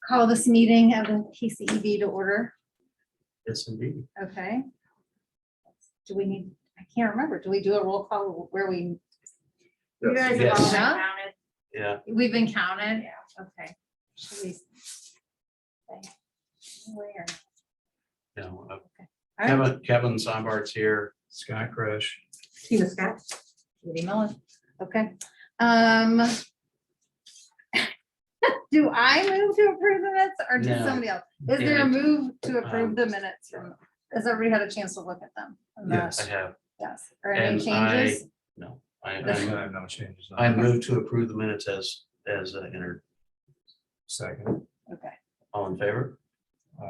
call this meeting of the PCEB to order. Yes, indeed. Okay. Do we need, I can't remember, do we do a roll call where we, You guys Yes. have all been Yeah. counted. Yeah, we've been counted? Okay. Should we say where? yeah. All right. Kevin Sombart's here. Scott Crush. Tina Scott. Judy Mullen. Okay. Do I move to approve the minutes or does No. somebody else? Is there a Yeah. move to approve the minutes from, has everybody had a chance to look at them? Yes. I have, Yes. Or any and changes? no, I I have no changes. on I that. move to approve the minutes as entered. Second. Okay. All in favor?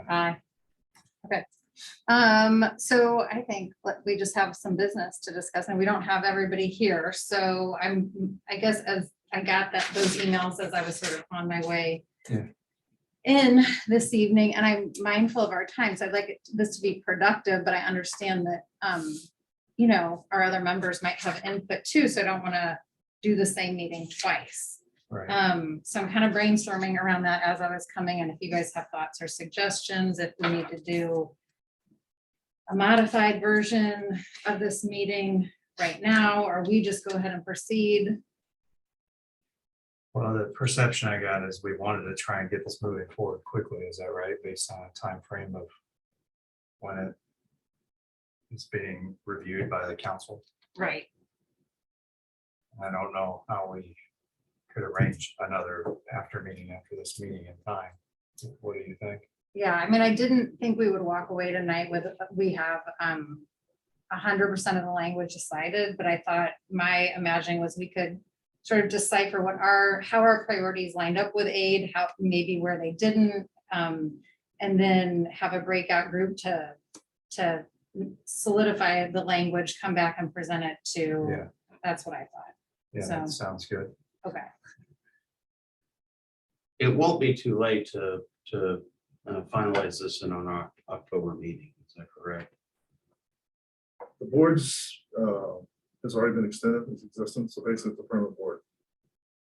Aye. Okay. So I think we just have some business to discuss and we don't have everybody here. So I guess as I got those emails as I was sort of on my way Yeah. in this evening, and I'm mindful of our time. So I'd like this to be productive, but I understand that, you know, our other members might have input too. So I don't want to do the same meeting twice. Right. So I'm kind of brainstorming around that as I was coming, and if you guys have thoughts or suggestions, if we need to do a modified version of this meeting right now, or we just go ahead and proceed. Well, the perception I got is we wanted to try and get this moving forward quickly. Is that right? Based on a time frame of when it is being reviewed by the council. Right. I don't know how we could arrange another after meeting after this meeting in time. What do you think? Yeah, I mean, I didn't think we would walk away tonight with, we have 100% of the language decided, but I thought my imagining was we could sort of decipher how our priorities lined up with aid, how maybe where they didn't, and then have a breakout group to solidify the language, come back and present it to, Yeah. that's what I thought. Yeah, that sounds good. Okay. It won't be too late to finalize this in on our October meeting. Is that correct? The board's has already been extended its existence, so basically it's a permanent board.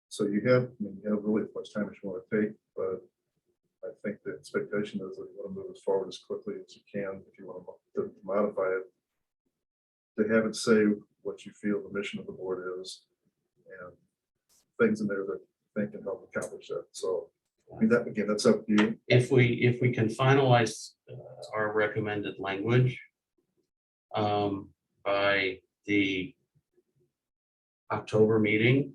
So you have really as much time as you want to take, but I think the expectation is that you want to move it forward as quickly as you can if you want to modify it. To have it say what you feel the mission of the board is and things in there that they can help accomplish that. So I mean, that again, that's up to you. If we can finalize our recommended language by the October meeting,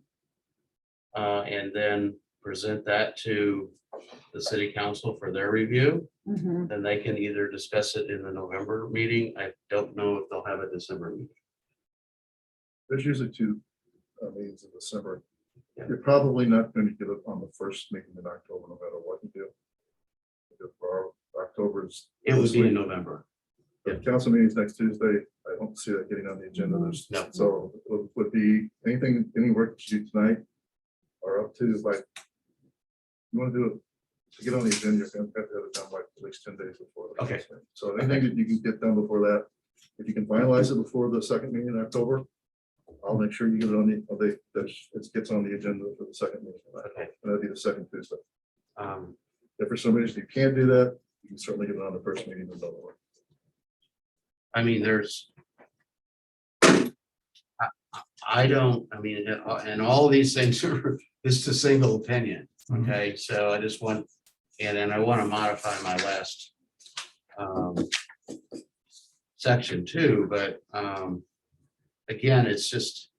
and then present that to the city council for their review, Mhm. then they can either discuss it in the November meeting. I don't know if they'll have a December meeting. There's usually two meetings in December. Yeah. You're probably not going to get it on the first meeting in October, no matter what you do. Because for our October's. It would be in November. The council meeting is next Tuesday. I don't see that getting on the agenda. There's, No. so it would be anything, any work you do tonight or up to like, you want to do it to get on the agenda, you're going to have to have it done like at least 10 days before. the Okay. council meeting. So anything that you can get done before that, if you can finalize it before the second meeting in October, I'll make sure you get it on that it gets on the agenda for the second meeting. Okay. And that'll be the second Tuesday. Um, If for some reason you can't do that, you can certainly get it on the first meeting in November. I mean, I don't, I mean, and all of these things are just a single opinion, okay? So I just want, and then I want to modify my last section too, but again, it's just,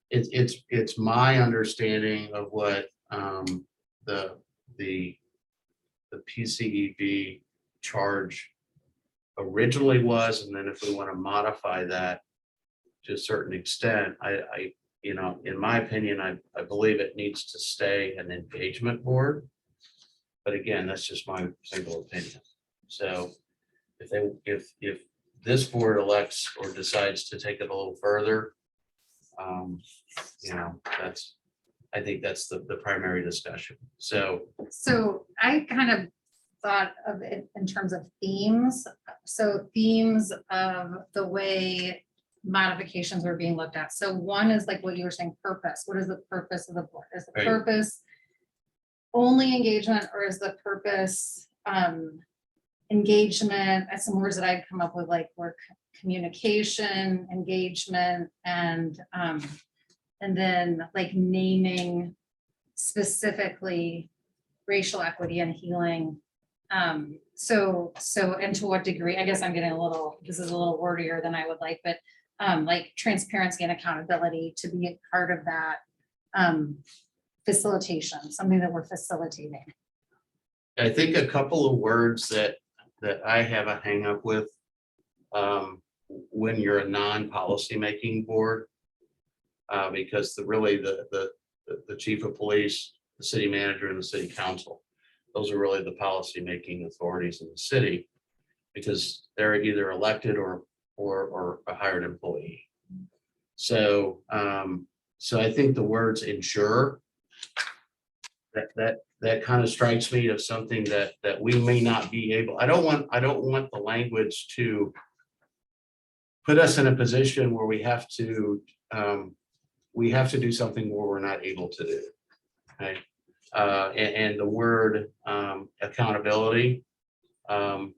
it's my understanding of what the PCEB charge originally was, and then if we want to modify that to a certain extent, you know, in my opinion, I believe it needs to stay an engagement board. But again, that's just my single opinion. So if this board elects or decides to take it a little further, you know, I think that's the primary discussion. So I kind of thought of it in terms of themes. So themes of the way modifications were being looked at. So one is like what you were saying, purpose. What is the purpose of the board? Is the Right. purpose only engagement, or is the purpose, engagement, some words that I'd come up with, like were communication, engagement, and then like naming specifically racial equity and healing. So, and to what degree, I guess I'm getting a little, this is a little wordier than I would like, but like transparency and accountability to be a part of that facilitation, something that we're facilitating. I think a couple of words that I have a hang up with when you're a non-policy making board, because really the chief of police, the city manager, and the city council, those are really the policy making authorities in the city, because they're either elected or a hired employee. So so I think the words ensure, that kind of strikes me as something that we may not be able, I don't want the language to put us in a position where we have to do something where we're not able to do. Okay. And the word accountability,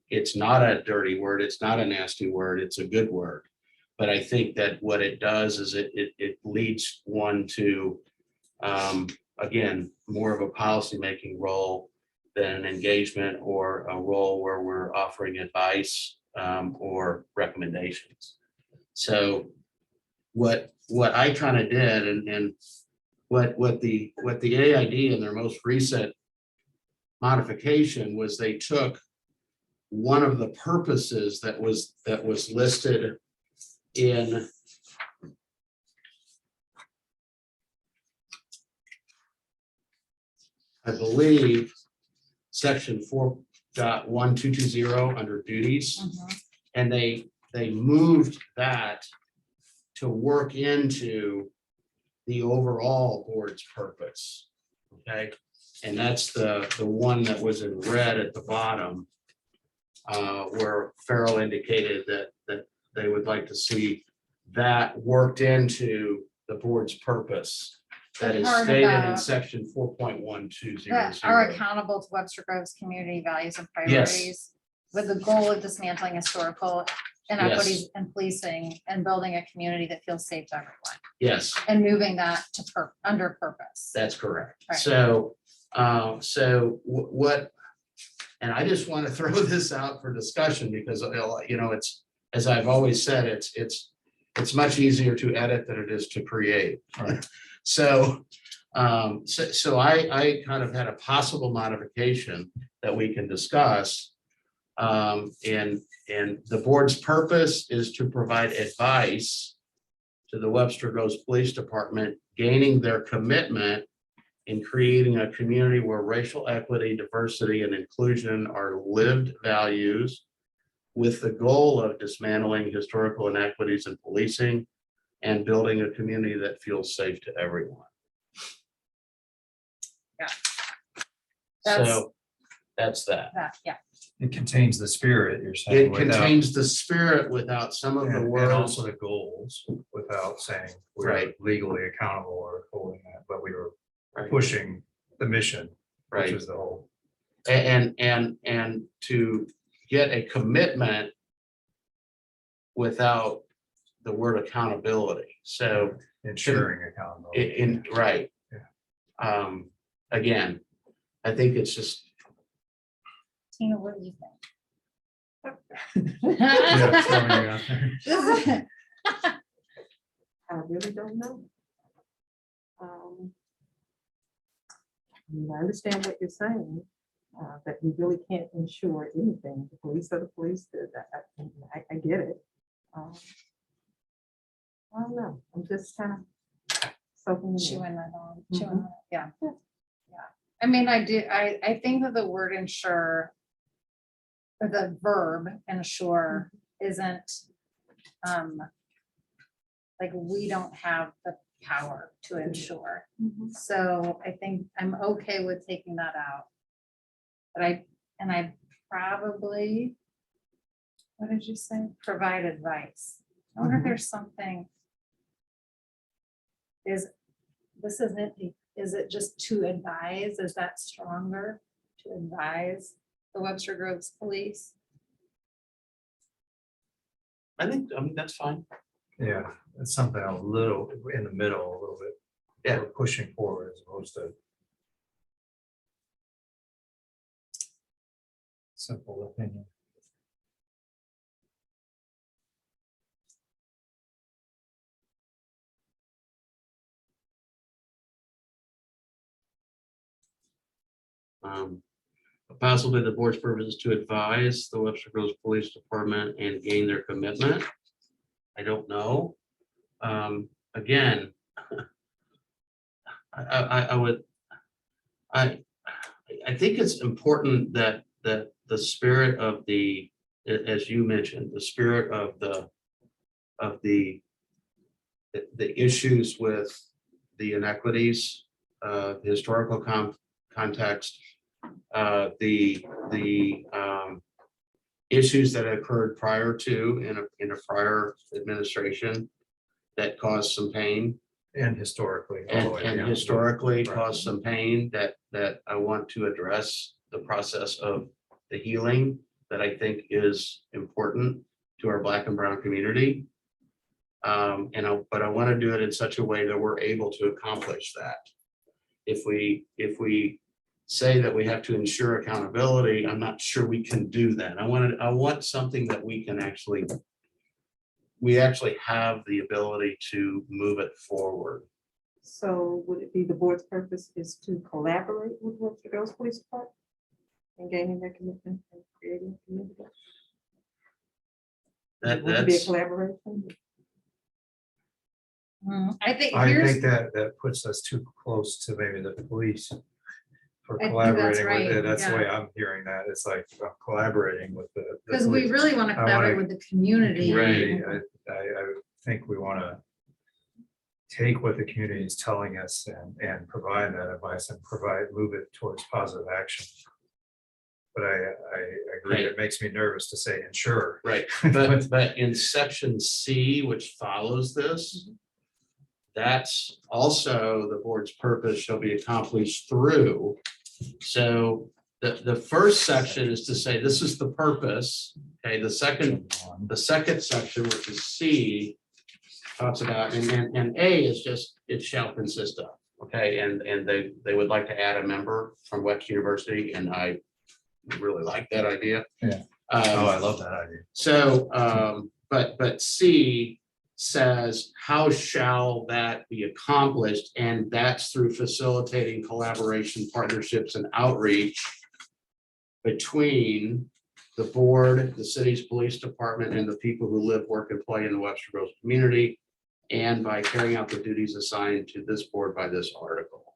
it's not a dirty word, it's not a nasty word, it's a good word. But I think that what it does is it leads one to again, more of a policymaking role than an engagement or a role where we're offering advice or recommendations. So what I kind of did, and what the AID in their most recent modification was, they took one of the purposes that was listed in I believe section 4.1220 under duties, and they moved that to work into the overall board's purpose. Okay, and that's the one that was in red at the bottom, where Farrell indicated that they would like to see that worked into the board's purpose. That is Part of stated in that- section 4.1200. That are accountable to Webster Grove's community values and priorities, with the goal of dismantling historical inequities and policing, and building a community that feels safe to everyone, Yes, and moving that to under purpose. that's correct. Right. So, what, and I just want to throw this out for discussion, because it's, as I've always said, it's much easier to edit than it is to create. Right. So I kind of had a possible modification that we can discuss. And the board's purpose is to provide advice to the Webster Groves Police Department, gaining their commitment in creating a community where racial equity, diversity, and inclusion are lived values, with the goal of dismantling historical inequities in policing and building a community that feels safe to everyone. Yeah. That's- So that's that. Yeah, It contains the spirit, you're saying. It without- contains the spirit without some of the And words. also the goals, without saying we're Right. legally accountable or holding that, but we were Right. pushing the mission, which Right. is the whole. And to get a commitment without the word accountability. So Ensuring accountability. right. Yeah. Again, I think it's just, Tina, what do you Yeah, throwing you out there. think? I really don't know. I mean, I understand what you're saying, that we really can't ensure anything. The police are the police. I get it. I don't know. I'm just kind of soaking it She in. went that on, yeah. Yeah. I mean, I think that the word ensure, or the verb ensure, isn't, like, we don't have the power to ensure. Mhm. So I think I'm okay with taking that out. But I probably, what did you say? Provide advice. I wonder if Mhm. there's something. This isn't is it just to advise? Is that stronger? To advise the Webster Groves Police? I think, I mean, that's fine. Yeah, it's something a little in the middle, a little bit. Yeah. We're pushing forward as opposed to simple opinion. Possibly the board's purpose is to advise the Webster Groves Police Department and gain their commitment. I don't know. Again, I would, I think it's important that the spirit of the, as you mentioned, the spirit of the issues with the inequities, historical context, the issues that occurred prior to in a prior administration that caused some pain And historically. all the way and down. historically Right. caused some pain that I want to address the process of the healing that I think is important to our Black and brown community. But I want to do it in such a way that we're able to accomplish that. If we say that we have to ensure accountability, I'm not sure we can do that. I want something that we actually have the ability to move it forward. So would it be the board's purpose is to collaborate with Webster Groves Police Department and gaining their commitment and creating a community? Would it be a That's, collaboration? I think I here's, think that puts us too close to maybe the police for I think that's collaborating with right, it. That's the yeah. way I'm hearing that. It's like I'm collaborating with the. because we police. really want to I wanna- collaborate with the community. Right. I think we want to take what the community is telling us and provide that advice and move it towards positive action. But I agree, Right. it makes me nervous to say ensure. right, but in section C, which follows this, that's also the board's purpose shall be accomplished through. So the first section is to say, this is the purpose. Okay, the second section, which is C, talks about, and A is just, it shall consist of, okay, and they would like to add a member from Webster University, and I really like that idea. Yeah. Um, Oh, I love that idea. So, but C says, how shall that be accomplished? And that's through facilitating collaboration, partnerships, and outreach between the board, the city's police department, and the people who live, work, and play in the Webster Groves community, and by carrying out the duties assigned to this board by this article.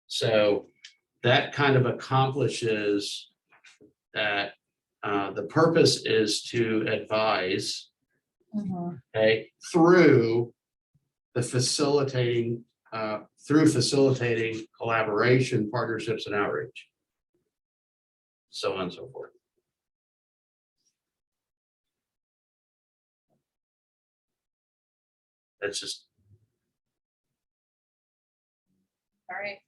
So that kind of accomplishes that. The purpose is to advise, Mhm. okay, through facilitating collaboration, partnerships, and outreach. So on and so forth. That's just, All right.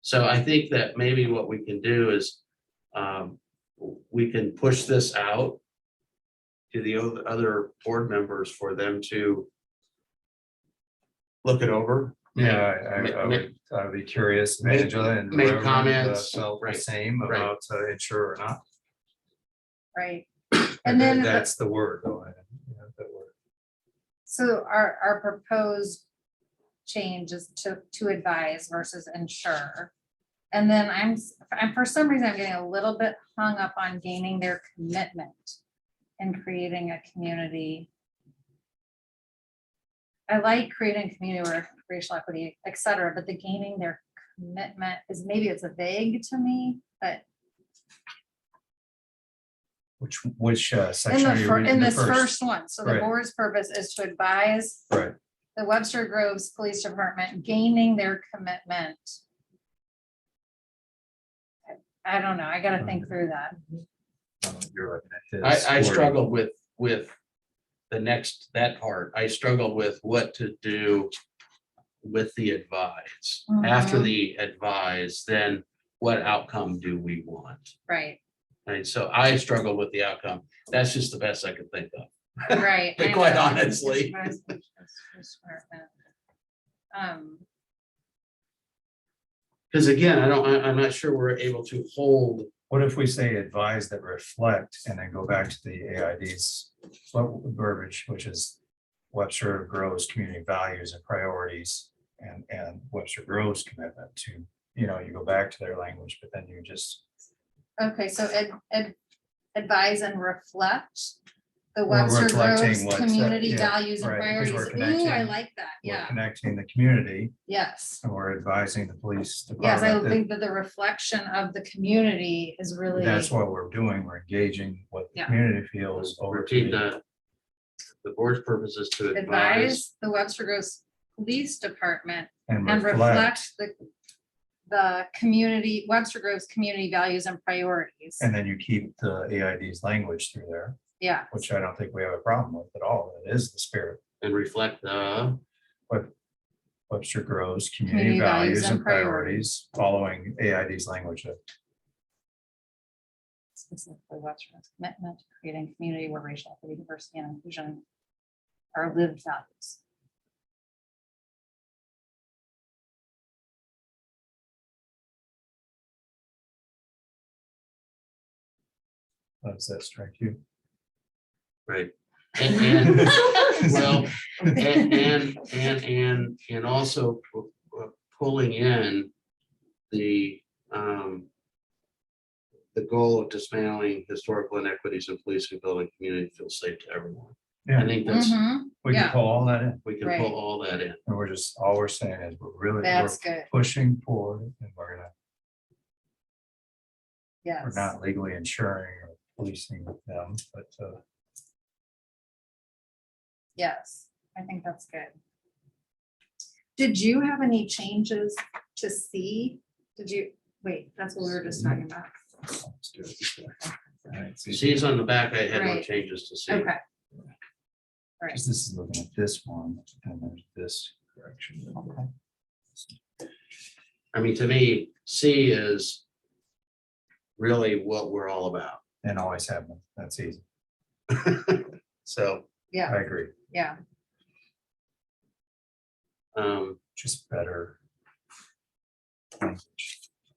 so I think that maybe what we can do is we can push this out to the other board members for them to look it over. Yeah, I would be curious, Make- Angela and make Reverend, comments, felt the right, same right. about ensure or not. Right. And then, That's the word, though. That word. so our proposed change is to advise versus ensure. And then I'm for some reason, I'm getting a little bit hung up on gaining their commitment and creating a community. I like creating a community where racial equity, et cetera, but the gaining their commitment is, maybe it's a vague to me, but Which in section are you reading? in The this first one, so the Right. board's purpose is to advise Right. the Webster Groves Police Department gaining their commitment. I don't know, I gotta think through that. You're looking at his. I wording. struggle with that part. I struggle with what to do with the advise. After Mhm. the advise, then what outcome do we want? Right, Right, so I struggle with the outcome. That's just the best I could think of. right. I Quite know. honestly. Um, Because again, I'm not sure we're able to hold, What if we say advise that reflect and then go back to the AID's verbiage, which is Webster Groves community values and priorities and Webster Groves commitment to, you know, you go back to their language, but then you just, okay, so advise and reflect the We're Webster reflecting Groves what's, community yeah, values and right, because priorities. we're Ooh, I connecting- like that, we're yeah, connecting the community yes. and we're advising the police Yes, I department that think that the reflection of the community is really. that's what we're doing. We're engaging what the Yeah. community feels over to repeat the that. The board's purpose is to advise. Advise the Webster Groves Police Department and and reflect. reflect the community, Webster Groves community values and priorities. And then you keep the AID's language through there, Yeah, which I don't think we have a problem with at all. It is the spirit. And reflect the, Webster Groves community values and priorities following AID's language. specifically Webster Groves commitment to creating a community where racial equity, diversity, and inclusion are lived values. How does that strike you? right. And, well, and also pulling in the goal of dismantling historical inequities in policing, building community feel safe to everyone. I Yeah, think that's, Mhm, we can yeah. pull all that in. we can Right. pull all that in. And we're just, all we're saying is we're really, we're That's good, pushing forward and we're yes. not legally insuring or policing them, but Yes, I think that's good. Did you have any changes to C? Did you, wait, that's what we were just talking about. let's do it this way. All right, so See, it's on the back, I had no Right. changes to see. Okay. Right, because this is looking at this one and there's this correction. I mean, to me, C is really what we're all about. And always have them. That's easy. So, yeah, I agree. yeah, Just better. language.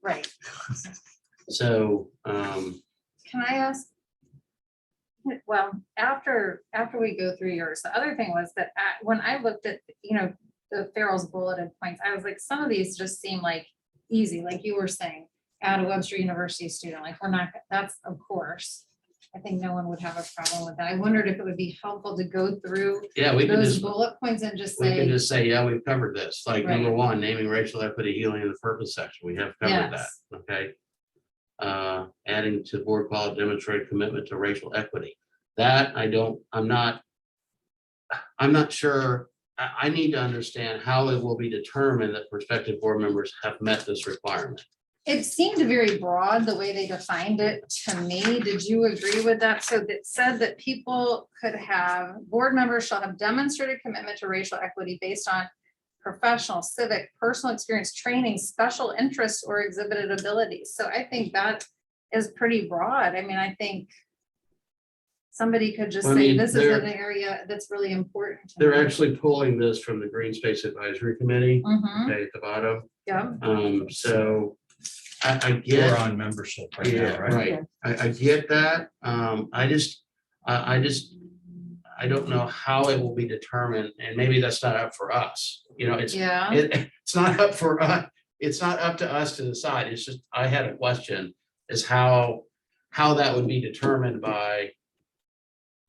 right. so, Can I ask? Well, after we go through yours, the other thing was that when I looked at, the Farrell's bulleted points, I was like, some of these just seem like easy, like you were saying, add a Webster University student, like we're not, that's of course. I think no one would have a problem with that. I wondered if it would be helpful to go through yeah, we can those just, bullet points and just we can say, just say, yeah, we've covered this. Like Right. number one, naming racial equity, healing in the purpose section. We have covered that, yes, okay? Adding to board quality demonstrated commitment to racial equity. That I'm not sure. I need to understand how it will be determined that prospective board members have met this requirement. it seemed very broad, the way they defined it to me. Did you agree with that? So that said that people could have, board members shall have demonstrated commitment to racial equity based on professional, civic, personal experience, training, special interests, or exhibited abilities. So I think that is pretty broad. I mean, I think somebody could just I say, mean, this is they're- an area that's really important. to They're me." actually pulling this from the Green Space Advisory Committee, Mhm, okay, at the bottom. yeah, So I We're get, on membership right yeah, now, right? right. I get that. I don't know how it will be determined, and maybe that's not up for us. yeah, It's not up for us. It's not up to us to decide. It's just, I had a question, is how that would be determined by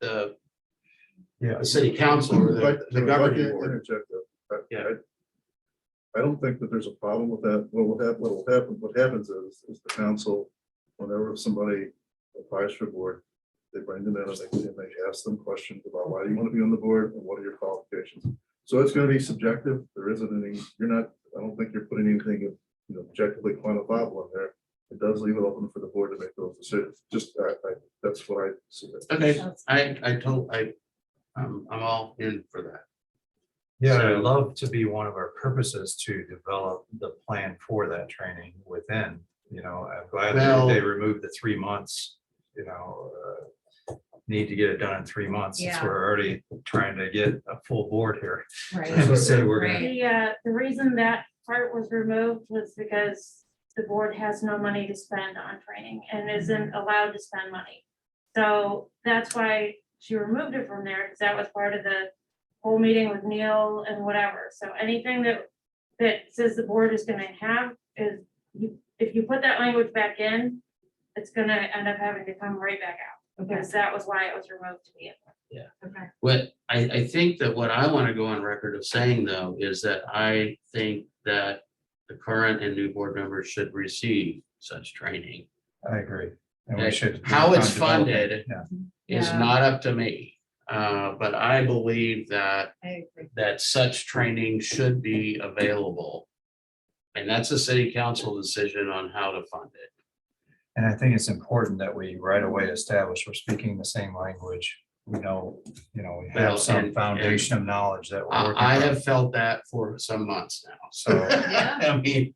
the Yeah. city council or If I- the if I governing can board. interject that, Yeah. I don't think that there's a problem with that. What happens is the council, whenever somebody applies for board, they bring them in and they ask them questions about why do you want to be on the board and what are your qualifications. So it's going to be subjective. There isn't any, I don't think you're putting anything, objectively quantifiable in there. It does leave it open for the board to make those decisions. Just, that's what I see. Okay, That's- I'm all in for that. Yeah, So- I'd love to be one of our purposes to develop the plan for that training within, I'm glad Well- they removed the 3 months, need to get it done in 3 months. Since Yeah. we're already trying to get a full board here. Right. And say we're gonna, Right. The reason that part was removed was because the board has no money to spend on training and isn't allowed to spend money. So that's why she removed it from there, because that was part of the whole meeting with Neil and whatever. So anything that says the board is gonna have is, if you put that language back in, it's gonna end up having to come right back out, Okay. because that was why it was removed to begin with. Okay. What I think that what I want to go on record of saying though, is that I think that the current and new board members should receive such training. I agree. And we Okay, should. how it's work on developing- funded. Yeah, Is Yeah. not up to me. But I believe that I agree. such training should be available. And that's a city council decision on how to fund it. and I think it's important that we right away establish we're speaking the same language. We know, we Well, have some and- foundation of knowledge that we're working. I from. have felt that for some months now. So, Yeah. I mean,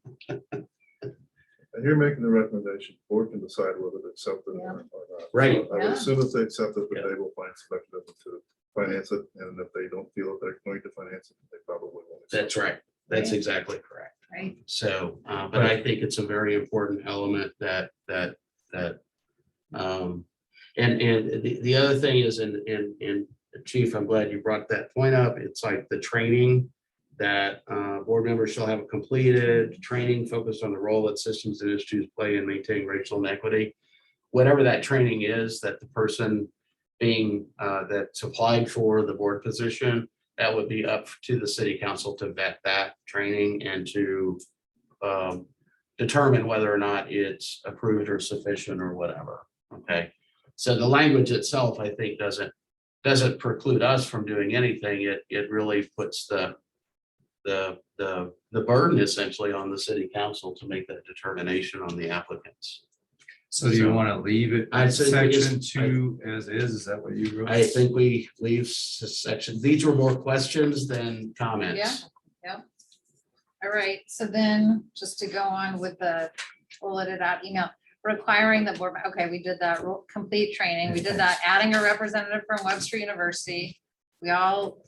And you're making the recommendation, the board can decide whether to accept it or not. Right. So I would Yeah. assume if they accept it, that Yeah. they will find some mechanism to finance it, and if they don't feel that they're going to finance it, they probably won't. accept that's it. right. That's exactly correct. Right. So, but I think it's a very important element and the other thing is in Chief, I'm glad you brought that point up. It's like the training that board members shall have completed training focused on the role that systems and institutes play in maintaining racial inequity. Whatever that training is that the person being that's applied for the board position, that would be up to the city council to vet that training and to determine whether or not it's approved or sufficient or whatever. Okay, so the language itself, I think, doesn't preclude us from doing anything. It really puts the burden essentially on the city council to make that determination on the applicants. so do you want to leave it I'd say section just- 2 as is? Is that what you wrote? I think we leave section, these were more questions than comments. Yeah. Yep. All right, so then just to go on with the bulleted out email, requiring the board, okay, we did that complete training, we did that, adding a representative from Webster University. We all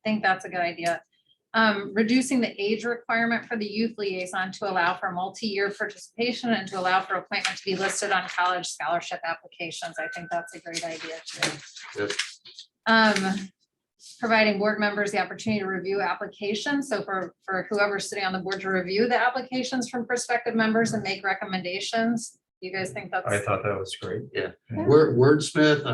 think that's a good idea. Reducing the age requirement for the youth liaison to allow for multi-year participation and to allow for appointment to be listed on college scholarship applications. I think that's a great idea too. Yep. Providing board members the opportunity to review applications. So for whoever's sitting on the board to review the applications from prospective members and make recommendations. You guys think that's? I thought that was great. Wordsmith,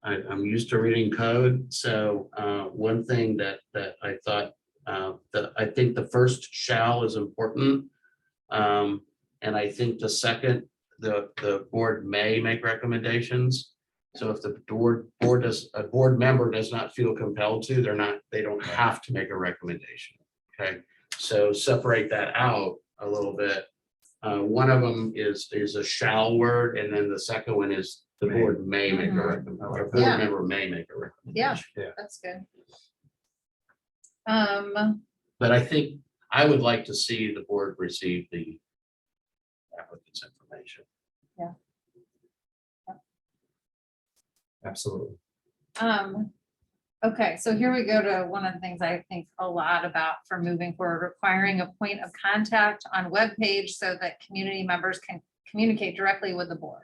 I'm used to reading code, so one thing that I thought, that I think the first shall is important. And I think the second, the board may make recommendations. So if the a board member does not feel compelled to, they don't have to make a recommendation. Okay, so separate that out a little bit. One of them is a shall word, and then the second one is the May. board may make a Mhm. recommendation, or board Yeah. member may make a recommendation. That's good. But I think I would like to see the board receive the applicant's information. Absolutely. Okay, so here we go to one of the things I think a lot about for moving forward, requiring a point of contact on webpage so that community members can communicate directly with the board.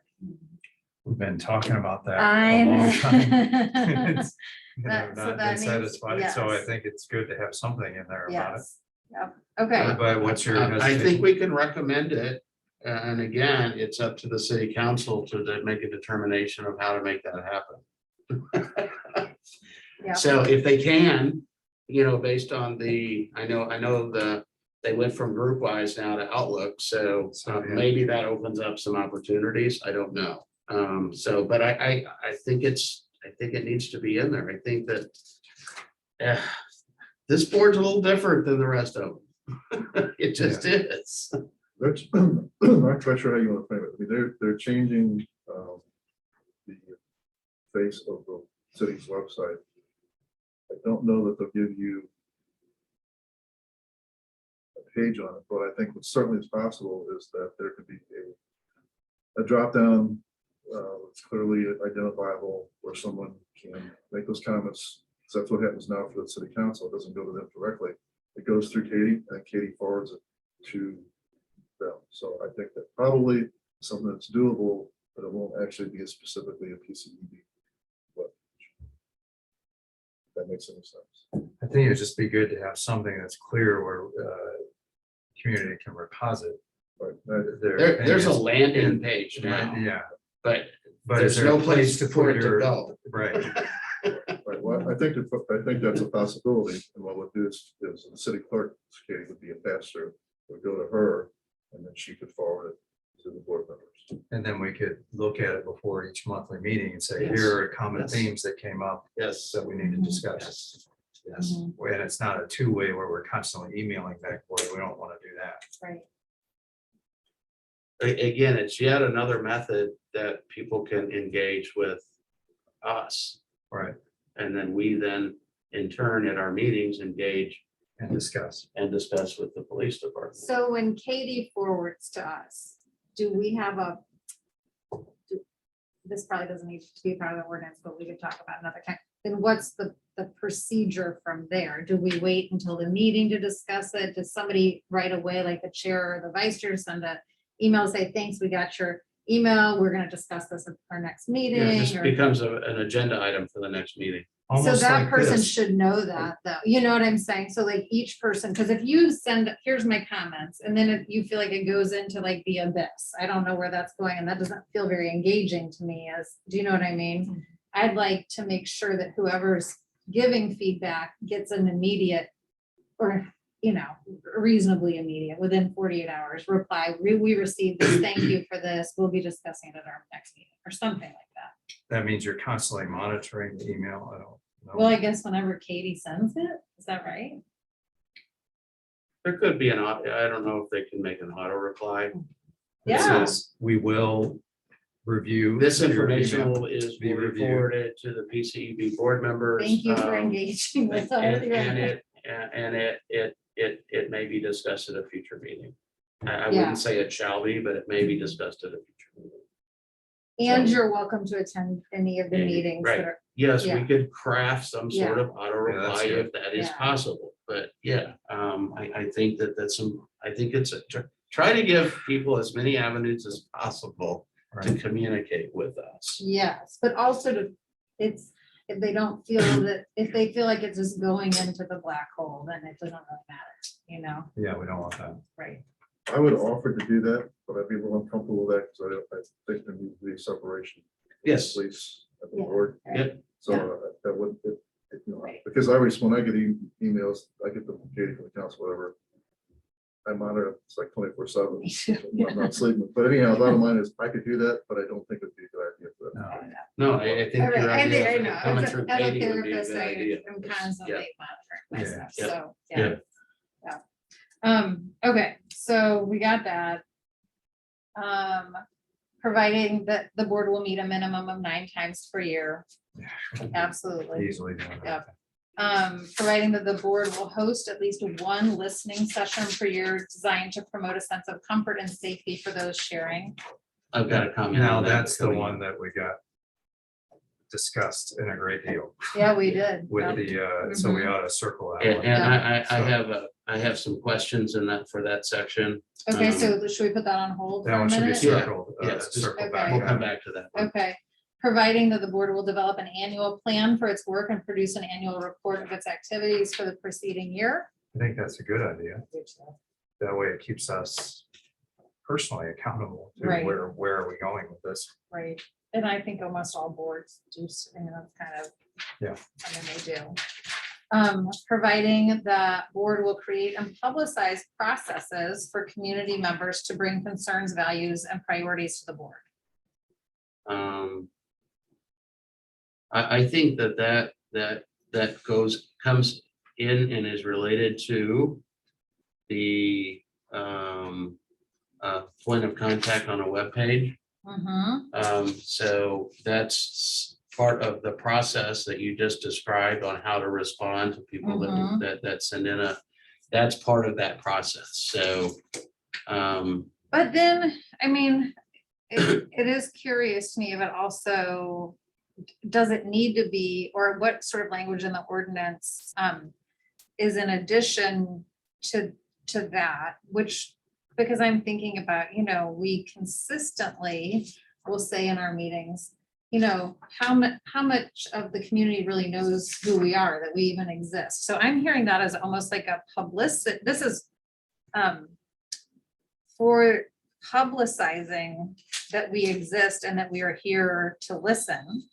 We've been talking about that. I a long know. time. It's, That- so not that been means- satisfied, so I yes. think it's good to have something in there about it. Yes, yep, okay, But what's your? I think hesitation? we can recommend it. And again, it's up to the city council to make a determination of how to make that happen. Yeah. So if they can, based on I know they went from GroupWise now to Outlook, so So, yeah. maybe that opens up some opportunities. I don't know. But I think it needs to be in there. I think that this board's a little different than the rest of them. It just is. That's, I'm not quite sure how you want to frame it. I mean, they're changing the face of the city's website. I don't know that they'll give you a page on it, but I think what certainly is possible is that there could be a drop down it's clearly identifiable where someone can make those comments. 'Cause that's what happens now for the city council. It doesn't go to them directly. It goes through Katie and Katie forwards it to them. So I think that probably something that's doable, but it won't actually be specifically a PCED. But that makes any sense. I think it'd just be good to have something that's clear where community can reposit But There's a opinions. landing page now, Yeah, but but there's is there no a place to for put it to your, go. right, right, well, I think that's a possibility. And what we'll do is the city clerk, Katie, would be a pastor, would go to her, and then she could forward it to the board members. and then we could look at it before each monthly meeting and say, Yes. here are common Yes. themes that came up Yes, that we need to discuss. yes. And it's not a two-way where we're constantly emailing back, and forth. We don't want to do that. Right. Again, it's yet another method that people can engage with us. Right, And then we then, in turn, at our meetings, engage and discuss. and discuss with the police department. So when Katie forwards to us, do we have a? This probably doesn't need to be part of the ordinance, but we could talk about another time. Then what's the procedure from there? Do we wait until the meeting to discuss it? Does somebody right away, like the chair or the vice chair, send an email, say, thanks, we got your email, we're gonna discuss this at our next Yeah, meeting? It just or- becomes an agenda item for the next meeting. So Almost that like person this. should know that, though, you know what I'm saying? So like each person, because if you send, here's my comments, and then if you feel like it goes into like the abyss, I don't know where that's going, and that doesn't feel very engaging to me as, do you know what I mean? I'd like to make sure that whoever's giving feedback gets an immediate, or, you know, reasonably immediate, within 48 hours, reply, we received this, thank you for this, we'll be discussing it at our next meeting, or something like that. That means you're constantly monitoring the email. I don't know. Well, I guess whenever Katie sends it, is that right? There could be I don't know if they can make an auto reply. It Yeah. says, we will review. This your information email." is be reviewed. forwarded to the PCEB board members. Thank you for um, engaging with us. And it may be discussed at a future meeting. I Yeah. wouldn't say it shall be, but it may be discussed at a future meeting. And So- you're welcome to attend any of the Any- meetings right. that are, Yes, we Yeah. could craft some sort of auto Yeah, that's reply good. if that is Yeah. possible, but yeah, I think I think it's try to give people as many avenues as possible to Right. communicate with us. yes, but also to, it's, if they don't feel that, if they feel like it's just going into the black hole, then it doesn't really matter, you know, Yeah, we don't want that. right? I would offer to do that, but I'd be a little uncomfortable with that because I think there needs to be separation. Yes. Police at the Yeah. board. Yep. So Yeah. that would, you know, Right. because when I get emails, I get the Katie from the council, whatever. I monitor, it's like 24/7. I'm not sleeping, but anyhow, bottom line is I could do that, but I don't think it'd be a good idea for that. No. No, I think All right, your I idea think, I of know, coming as through a Katie would be a therapist, good idea. I'm constantly monitoring my Yeah. stuff, Yeah. so, Yeah. yeah. Okay, so we got that. Providing that the board will meet a minimum of 9 times per year. Absolutely. Easily. doing Yeah. that. Providing that the board will host at least one listening session per year designed to promote a sense of comfort and safety for those sharing. I've got a comment. Now, on that that's the before you- one that we got discussed in a great deal Yeah, we did. with Yep. the, so we ought to circle that And one. and Yeah. I have some questions in that for that section. Okay, so should we put that on hold for That a one should be minute? Yeah, circled, yes, just- circle Okay. back. We'll come on. back to that. one. Okay, providing that the board will develop an annual plan for its work and produce an annual report of its activities for the preceding year. I think that's a good idea. That way it keeps us personally accountable to Right. where are we going with this? Right, and I think almost all boards do, kind of. Yeah. I mean, they do. Providing the board will create and publicize processes for community members to bring concerns, values, and priorities to the board. I think that comes in and is related to the point of contact on a webpage. Mhm. So that's part of the process that you just described on how to respond to people Mhm. that send in that's part of that process. So, But then, I mean, it is curious to me, but also, does it need to be, or what sort of language in the ordinance is in addition to that, which, because I'm thinking about, we consistently will say in our meetings, how much of the community really knows who we are, that we even exist. So I'm hearing that as almost like a publicity, this is for publicizing that we exist and that we are here to listen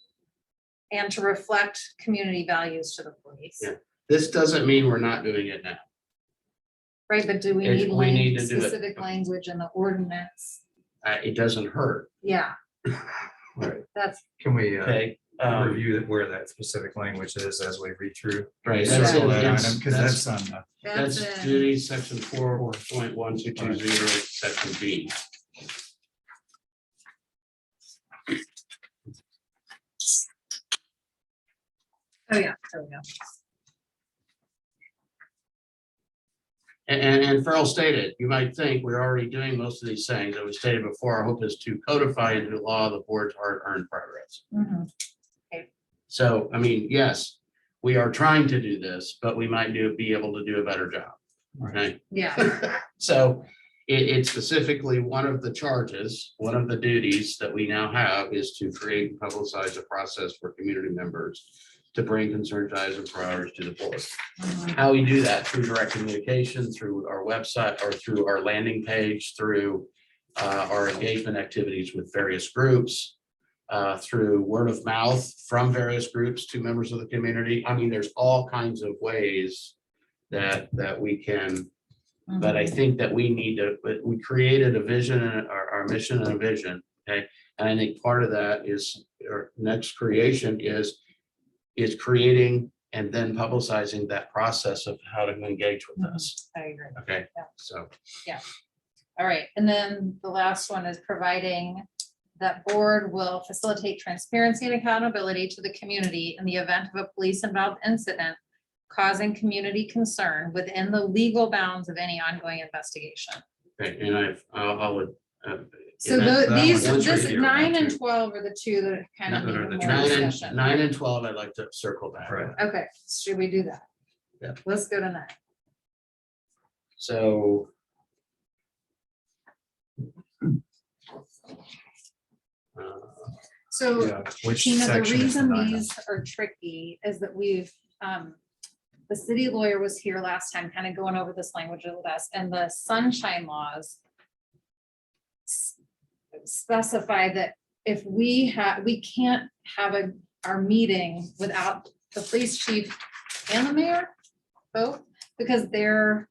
and to reflect community values to the police. Yeah. this doesn't mean we're not doing it now. Right, but do we If need we need to do it. specific language in the ordinance? It doesn't hurt. Yeah, Right. that's, Can we Okay. review where that specific language is as we read through? Right, that's Circle in- that that's- item, because that's on the. that's That's it. duty, section 4.1220, section B. Oh, yeah, there we go. And Farrell stated, you might think we're already doing most of these things that we stated before. Our hope is to codify into law the board's hard-earned progress. Mhm. So, I mean, yes, we are trying to do this, but we might be able to do a better job. Okay, Yeah, so it's specifically one of the charges, one of the duties that we now have is to create and publicize a process for community members to bring concerns, eyes, and priorities to the board. Mhm. How we do that through direct communication, through our website, or through our landing page, through our engagement activities with various groups, through word of mouth from various groups to members of the community. I mean, there's all kinds of ways that we can, but I think that we need to, we created a vision and our mission and a vision, okay? And I think part of that is, our next creation is creating and then publicizing that process of how to engage with us, I agree. okay? Yeah. So, All right, and then the last one is providing that board will facilitate transparency and accountability to the community in the event of a police-involved incident causing community concern within the legal bounds of any ongoing investigation. okay, and I'll. So and that- these, one's right this here, 9 and too. 12 are the two that kind of That need are the more Nine discussion. and 12, I'd like to circle back. Right. Okay, should we do that? Yeah. Let's go to 9. So. So Yeah, which Tina, the section is reason nine on? these are tricky is that we've, the city lawyer was here last time, kind of going over this language with us, and the sunshine laws specify that if we can't have our meeting without the police chief and the mayor, both, because they're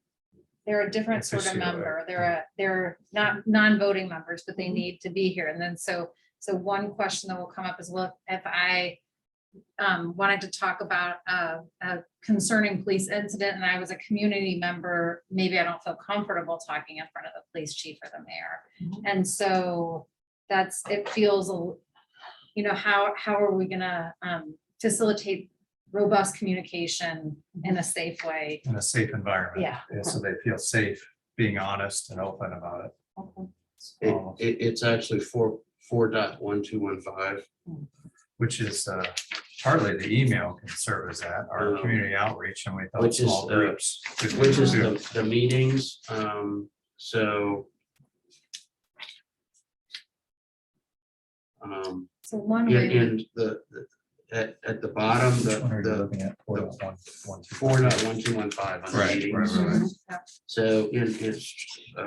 a different sort of Officio, right. member. They're not non-voting members, but they need to be here. And then so one question that will come up is, well, if I wanted to talk about a concerning police incident and I was a community member, maybe I don't feel comfortable talking in front of the police chief or the mayor. And so it feels, how are we gonna facilitate robust communication in a safe way? In a safe environment. Yeah. So they feel safe being honest and open about it. It's actually 4.1215. Which is partly the email can serve as that, our community outreach, and we thought Which is, small groups. could Which is do. the meetings, so. So one In, way, in at the bottom, Which one are you the looking at? 4.1215 on the Right, meetings. right. So it's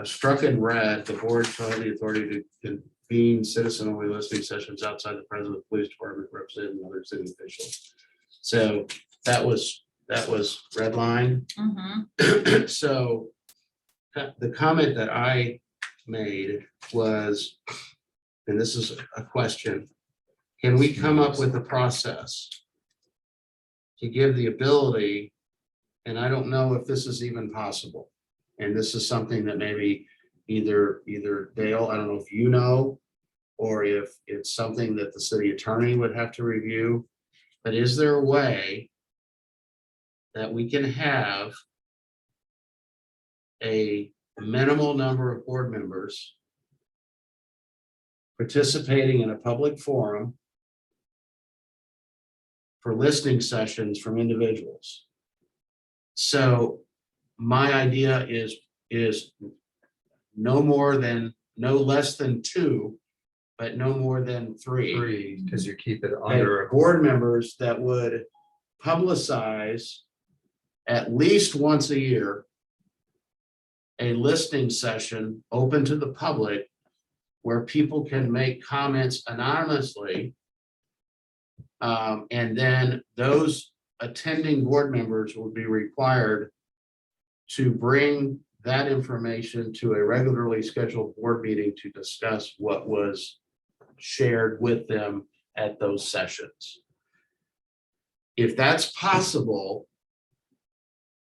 struck in red, the board shall have the authority to convene citizen-only listening sessions outside the presence of the police department, representing other city officials. So that was red line. Mhm. So the comment that I made was, and this is a question, can we come up with a process to give the ability, and I don't know if this is even possible, and this is something that maybe either Dale, I don't know if you know, or if it's something that the city attorney would have to review. But is there a way that we can have a minimal number of board members participating in a public forum for listening sessions from individuals? So my idea is no less than two, but no more than three. Because you keep it Okay, under. a board members that would publicize at least once a year a listening session open to the public where people can make comments anonymously. And then those attending board members will be required to bring that information to a regularly scheduled board meeting to discuss what was shared with them at those sessions. If that's possible,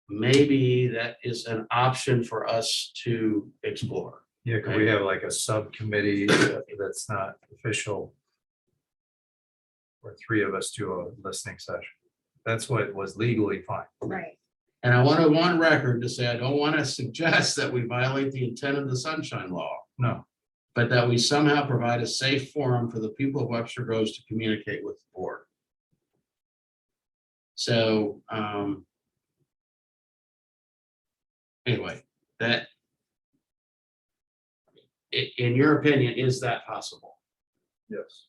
maybe that is an option for us to explore. Yeah, could we have like a subcommittee that's not official? Where three of us do a listening session. That's what was legally fine. Right. And I want to on record to say, I don't want to suggest that we violate the intent of the Sunshine Law, No, but that we somehow provide a safe forum for the people of Webster Groves to communicate with the board. So, anyway, that, in your opinion, is that possible? Yes.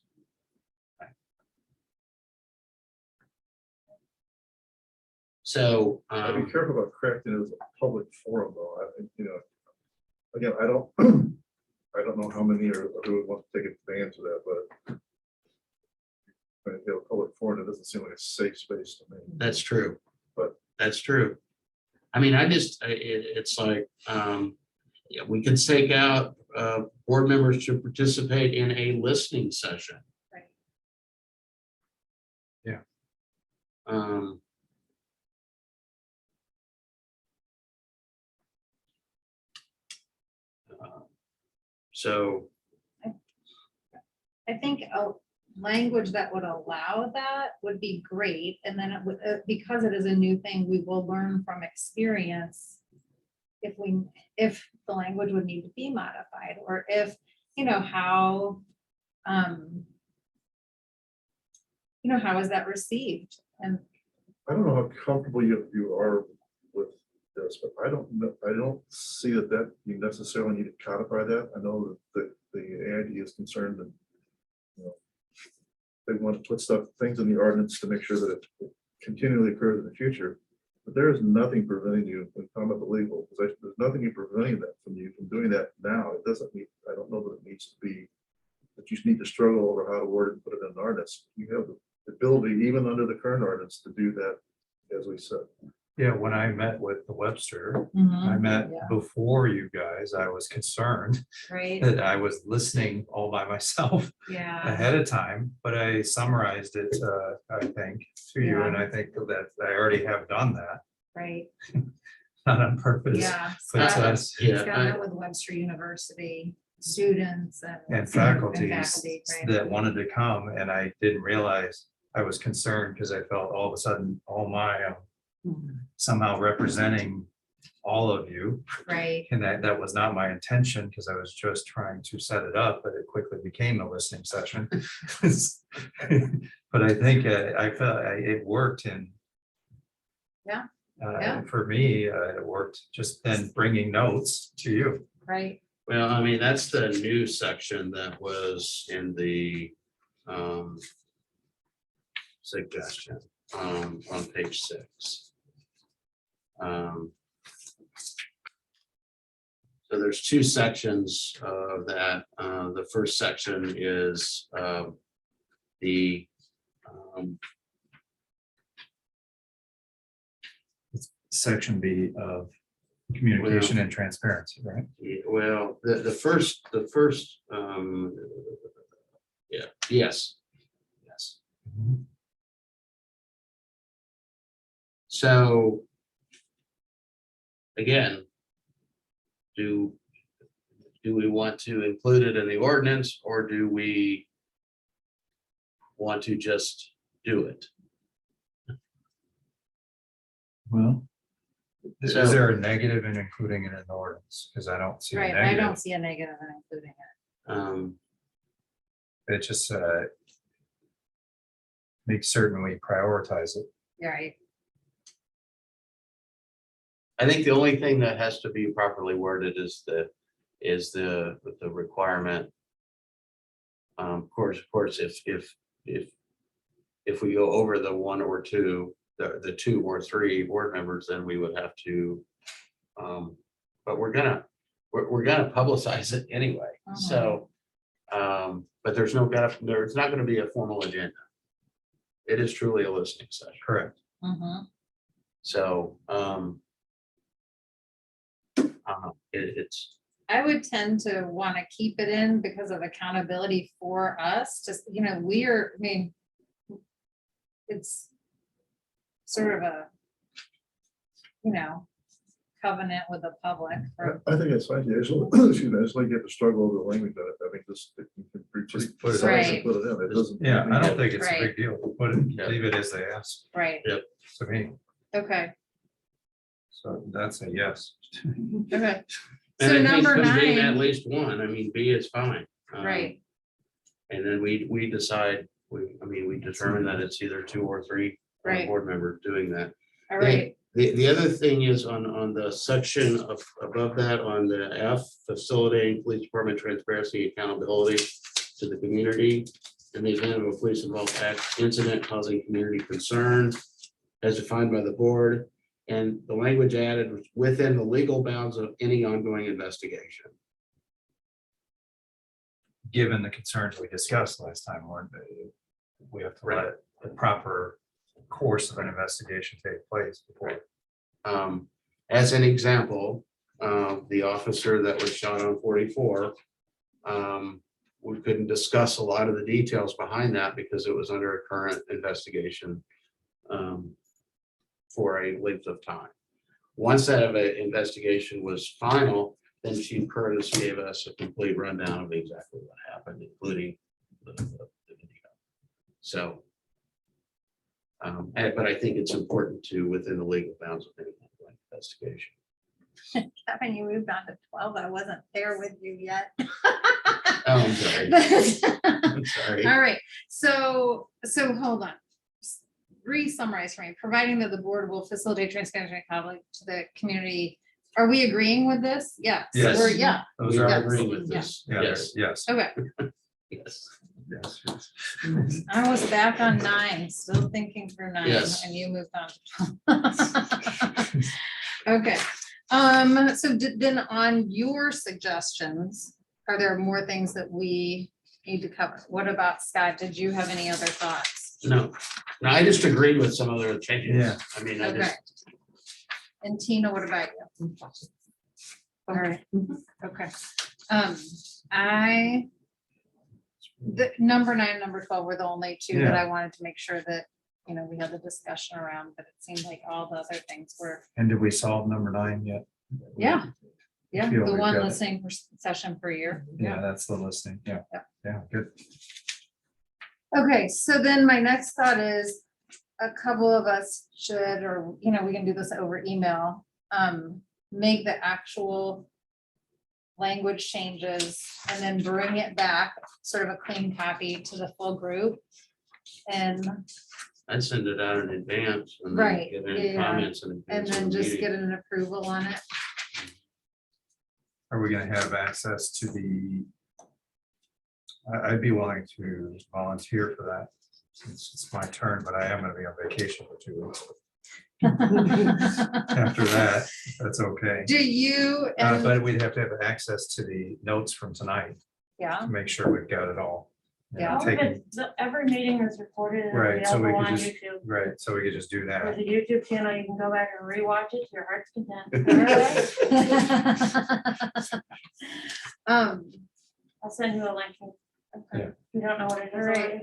So, I'd be careful about correcting it as a public forum, though. I think, again, I don't, I don't know how many or who would want to take advantage of that, but when you have a public forum, it doesn't seem like a safe space to me. that's true, But- that's true. I mean, it's like, yeah, we could take out, board members to participate in a listening session. Right. Yeah. So, I think a language that would allow that would be great. And then it would, because it is a new thing, we will learn from experience if the language would need to be modified, or if, how, how is that received? And I don't know how comfortable you are with this, but I don't see that you necessarily need to codify that. I know that the AID is concerned that, they want to put things in the ordinance to make sure that it continually occurs in the future. But there is nothing preventing you, when talking about the legal possession, there's nothing preventing that from you from doing that now. It doesn't need, I don't know that it needs to be, that you need to struggle over how to word it and put it in an ordinance. You have the ability, even under the current ordinance, to do that, as we said. yeah, when I met with the Webster, I Mhm, met yeah. before you guys, I was concerned right, that I was listening all by myself yeah, ahead of time, but I summarized it, I think, to you, and I think that I already have done that, right, not on purpose. yeah. But Scott- yeah, Scott met with Webster University students and faculties faculty, right. that wanted to come, and I didn't realize I was concerned because I felt all of a sudden, all my somehow representing all of you, Right, and that was not my intention, because I was just trying to set it up, but it quickly became a listening session. But I think I felt it worked, and Yeah, yeah. for me, it worked, just then bringing notes to you. right, well, I mean, that's the new section that was in the suggestion on page 6. So there's two sections of that. The first section is the Section B of communication and transparency, right? well, the first, yeah, yes. So again, do we want to include it in the ordinance, or do we want to just do it? Well, is So- there a negative in including it in the ordinance? Because I don't see a Right, I don't negative. see a negative in including it. It just makes certain we prioritize it. You're right. I think the only thing that has to be properly worded is the requirement. Of course, if we go over the one or two, the two or three board members, then we would have to. But we're gonna publicize it anyway, so. But there's not gonna be a formal agenda. It is truly a listening session, Correct. Mhm. so, it's, I would tend to want to keep it in because of accountability for us, just, I mean, it's sort of a, covenant with the public. I think it's fine. Excuse me, I just like you have to struggle over the language of it. I think this, you can be pretty Just put it precise in. and put it in. It doesn't. Yeah, I don't think it's a Right. big deal. Put it, Yeah. leave it as they ask Right, to me. okay, So that's a yes. okay, and So I think number convene at 9. least one, I mean, B is fine. right, And then we decide, we determine that it's either two or three Right. board members doing that. all right, The other thing is on the section above that, on the F, facilitating police department transparency, accountability to the community. In the event of a police involved act, incident causing community concern as defined by the board. And the language added was within the legal bounds of any ongoing investigation. Given the concerns we discussed last time, we have to let the proper course of an investigation take place before. As an example, the officer that was shot on 44, we couldn't discuss a lot of the details behind that because it was under a current investigation for a length of time. Once that investigation was final, then Chief Curtis gave us a complete rundown of exactly what happened, including the video. So, but I think it's important to, within the legal bounds of any ongoing investigation. Kevin, you moved on to 12, I wasn't there with you yet. Oh, I'm sorry. I'm sorry. All right, so hold on. Re-summarize for me, providing that the board will facilitate transparency and accountability to the community. Are we agreeing with this? Yes. Yes. Yeah, Those We are, are Yes. agreeing with Yeah. this. yeah, Yes, yes, okay, yes. yes, yes. I was back on 9, still thinking through 9, Yes. and you moved on to 12. Okay, so then on your suggestions, are there more things that we need to cover? What about Scott? Did you have any other thoughts? No, I just agreed with some other changes. Yeah. I mean, I Okay. just, And Tina, what about you? All right, okay. The number 9, number 12 were the only two that I wanted to make sure that, we had the discussion around, but it seemed like all the other things were, And did we solve number 9 yet? yeah. Yeah, Feel the we've one got it. listening session per year. Yeah, that's the listing. Yeah, Yeah. yeah, good. Okay, so then my next thought is a couple of us should, or, we can do this over email, make the actual language changes and then bring it back, sort of a clean copy to the full group. And, I'd send it out in advance and Right, then get any yeah. comments in and advance of then the just meeting. get an approval on it. Are we gonna have access to I'd be willing to volunteer for that, since it's my turn, but I am gonna be on vacation for 2 weeks. After that, that's okay. Do you, and, But we'd have to have access to the notes from tonight yeah, to make sure we've got it all. You know, Yeah. All of taking- it- every meeting is recorded and Right, so we available could on just- YouTube. Right, so we could just do There's that. a YouTube channel, you can go back and rewatch it to your heart's content. I'll send you a link. Yeah. You don't know what it is All right. already.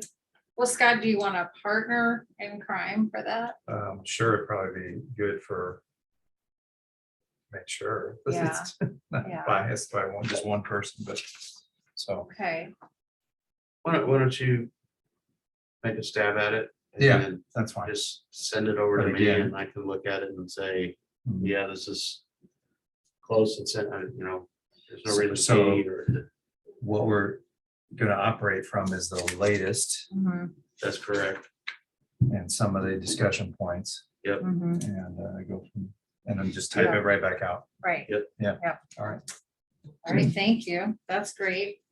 well, Scott, do you want a partner in crime for that? Sure, it'd probably be good for make sure. Yeah, It's not yeah. biased by just one person, but so, Okay, Why don't you make a stab at it? and Yeah. then that's fine. Just send it over to But me again- and I can look at it and say, Mhm. yeah, this is close and sent, there's no reason So- to, or What we're gonna operate from is the latest mhm, that's correct. and some of the discussion points mhm, and go from, and then just type it right back out. right. All right. All right, thank you. That's great.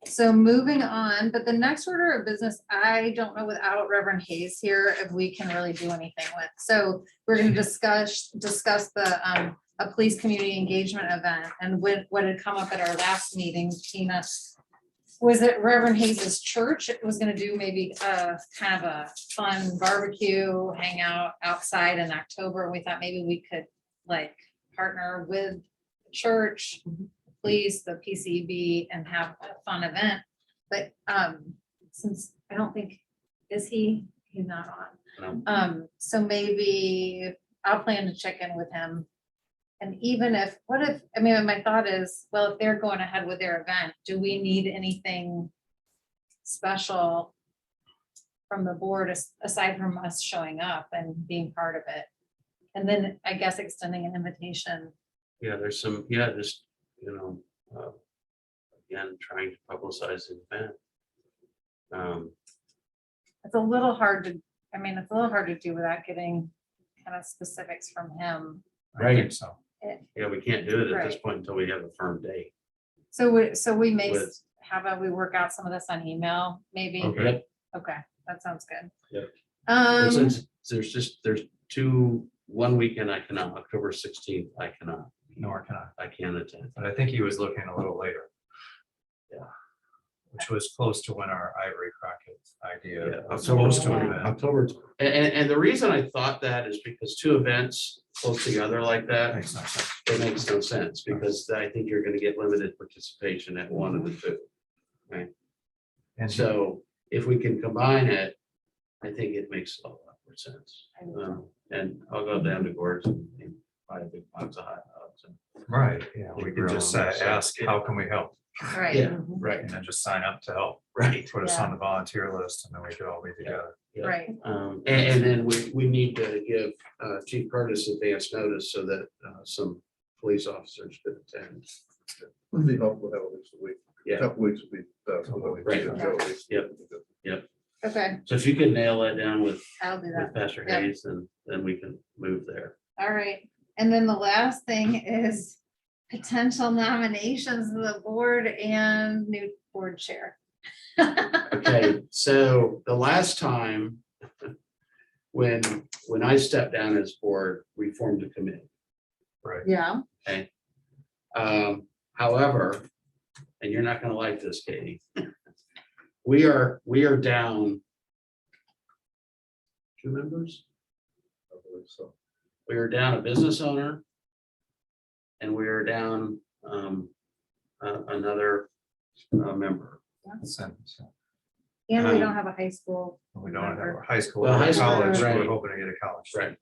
So moving on, but the next order of business, I don't know without Reverend Hayes here if we can really do anything with. So we're gonna discuss the a police community engagement event and what had come up at our last meeting, Tina. Was it Reverend Hayes's church? It was gonna do maybe a kind of a fun barbecue, hang out outside in October. We thought maybe we could like partner with the church, police, the PCB, and have a fun event. But since I don't think, he's not on. So maybe I'll plan to check in with him. And even if, my thought is, well, if they're going ahead with their event, do we need anything special from the board aside from us showing up and being part of it? And then I guess extending an invitation. Yeah, there's just, again, trying to publicize the event. It's a little hard to do without getting kind of specifics from him. I think so. Yeah, we can't do it at this Right. point until we have a firm date. So we may, With- how about we work out some of this on email, maybe? Yep. Okay, that sounds good. Yep. And Um, since there's one weekend I cannot, October 16th, I cannot, Nor can I. I can't attend. But I think he was looking a little later. Yeah. Which was close to when our Ivory Crockett idea Yeah, was October, supposed to have been. October, and the reason I thought that is because two events close together like that, Makes no sense. it makes no sense, because I think you're gonna get limited participation at one of the two. And So if we can combine it, I think it makes a lot more sense. I would And I'll go down to Gord's and buy a big box of hot dogs. right, yeah, we Like could just grill 'em, so, ask, yeah. how can we help? right. Yeah, right, And then just sign up to help, right. put us on the volunteer list, and then we could all be together. Yeah. Right. And then we need to give Chief Curtis advance notice so that some police officers could attend. Would be helpful to have at least a week. Yeah. A couple weeks would be best. but we Right. should go at least. Yep. Okay, So if you can nail that down with I'll do that. Pastor Yep. Hayes, then we can move there. All right. And then the last thing is potential nominations of the board and new board chair. Okay, so the last time when I stepped down as board, we formed a committee. Right. Yeah, However, and you're not gonna like this, Katie. We are down 2 members. I believe so. We are down a business owner. And we are down another member. So and we don't have a high school. we don't have a high school Well, or high school, college, we're right. hoping to get a college. Right.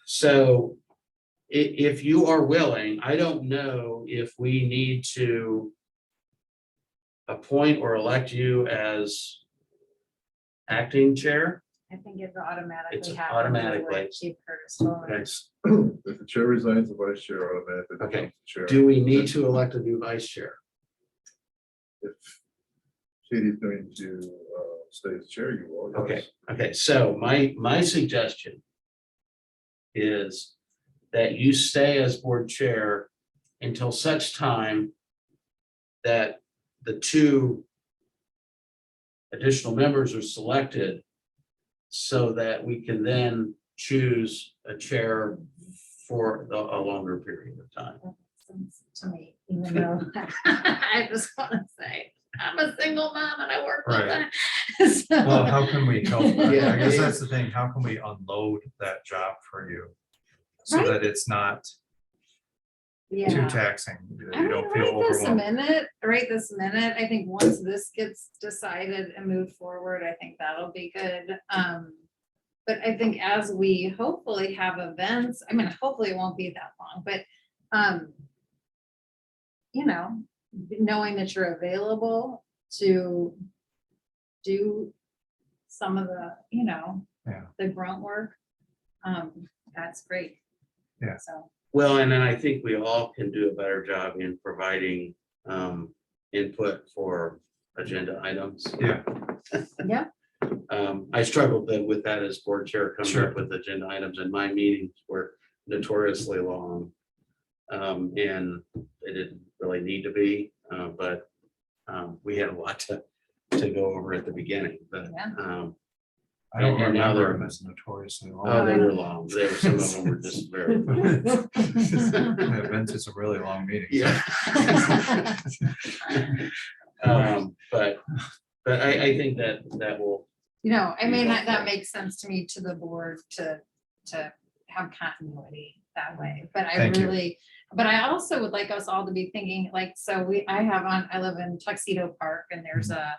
So if you are willing, I don't know if we need to appoint or elect you as acting chair. I think it's It's automatically. automatically. Chief Curtis told me. Okay. If the chair resigns, the vice chair automatically Okay. becomes the chair. Do we need to elect a new vice chair? If Katie's going to stay as chair, you will. yes. Okay, so my suggestion is that you stay as board chair until such time that the 2 additional members are selected so that we can then choose a chair for a longer period of time. To me, even though I just want to say, I'm a single mom and I work full Right. time. So- Well, how can we help? Yeah. I guess that's the thing. How can we unload that job for you? So Right. that it's not too Yeah. taxing. I You mean, don't feel right this overwhelmed. minute, I think once this gets decided and moved forward, I think that'll be good. But I think as we hopefully have events, hopefully it won't be that long, but you know, knowing that you're available to do some of the, you know, Yeah. the grunt work, that's great. Yeah. So, Well, and then I think we all can do a better job in providing input for agenda items. Yeah, yeah, I struggled with that as board chair, coming Sure. up with agenda items, and my meetings were notoriously long. And they didn't really need to be, but we had a lot to go over at the beginning, but Yeah. I don't And now remember they're- them as notoriously oh, long. they were long. They were, some of them were just very. I've been to some really long meetings. Yeah. But I think that will, you know, I mean, Yeah. that makes sense to me, to the board, to have continuity that way, but I Thank you. really, but I also would like us all to be thinking, like, so I live in Tuxedo Park, and there's a,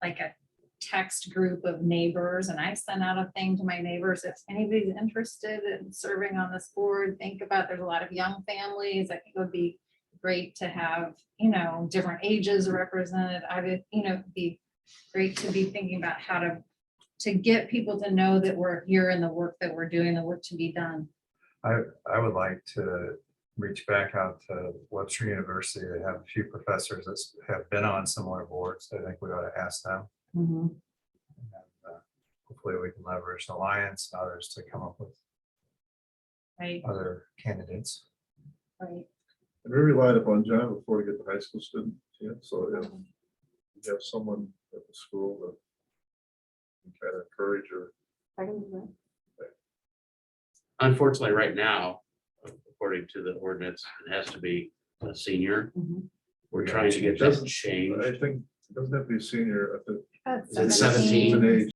like a text group of neighbors, and I send out a thing to my neighbors, if anybody's interested in serving on this board, think about, there's a lot of young families, I think it would be great to have, you know, different ages represented. I would, you know, be great to be thinking about how to get people to know that we're here and the work that we're doing, the work to be done. I would like to reach back out to Webster University. They have a few professors that have been on similar boards. I think we ought to ask them. And, hopefully we can leverage Alliance and others to come up with Right, other candidates. right. And we relied upon John before we get the high school student, yeah, so if you have someone at the school that can kind of encourage or I can do that. unfortunately, right now, according to the ordinance, it has to be a senior. Mhm. We're trying to get that changed. I think it doesn't have to be senior, I think Is it 17? it's an age.